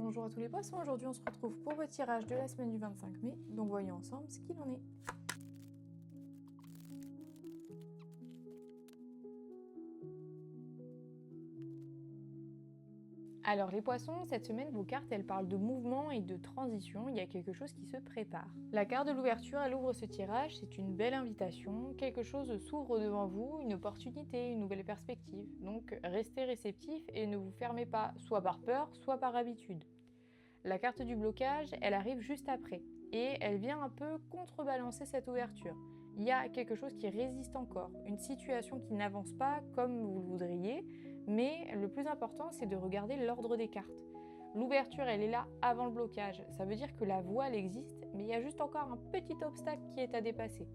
Bonjour à tous les poissons, aujourd'hui on se retrouve pour votre tirage de la semaine du 25 mai, donc voyons ensemble ce qu'il en est. Alors les poissons, cette semaine vos cartes elles parlent de mouvement et de transition, il y a quelque chose qui se prépare. La carte de l'ouverture elle ouvre ce tirage, c'est une belle invitation, quelque chose s'ouvre devant vous, une opportunité, une nouvelle perspective. Donc restez réceptif et ne vous fermez pas, soit par peur, soit par habitude. La carte du blocage, elle arrive juste après et elle vient un peu contrebalancer cette ouverture. Il y a quelque chose qui résiste encore, une situation qui n'avance pas comme vous le voudriez, mais le plus important, c'est de regarder l'ordre des cartes. L'ouverture, elle est là avant le blocage. Ça veut dire que la voie, elle existe, mais il y a juste encore un petit obstacle qui est à dépasser.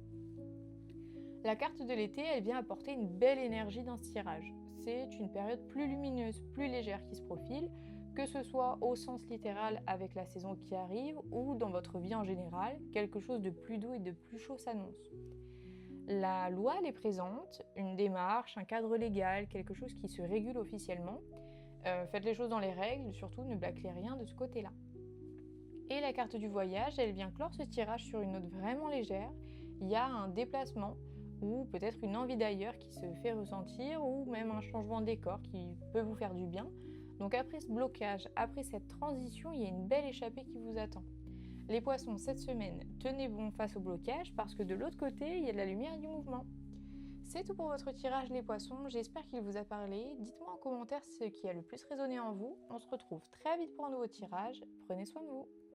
La carte de l'été, elle vient apporter une belle énergie dans ce tirage. C'est une période plus lumineuse, plus légère qui se profile, que ce soit au sens littéral avec la saison qui arrive ou dans votre vie en général, quelque chose de plus doux et de plus chaud s'annonce. La loi, elle est présente, une démarche, un cadre légal, quelque chose qui se régule officiellement. Faites les choses dans les règles, surtout ne bâclez rien de ce côté-là. Et la carte du voyage, elle vient clore ce tirage sur une note vraiment légère. Il y a un déplacement ou peut-être une envie d'ailleurs qui se fait ressentir ou même un changement de décor qui peut vous faire du bien. Donc après ce blocage, après cette transition, il y a une belle échappée qui vous attend. Les poissons, cette semaine, tenez bon face au blocage parce que de l'autre côté, il y a de la lumière et du mouvement. C'est tout pour votre tirage les poissons, j'espère qu'il vous a parlé. Dites-moi en commentaire ce qui a le plus résonné en vous. On se retrouve très vite pour un nouveau tirage. Prenez soin de vous.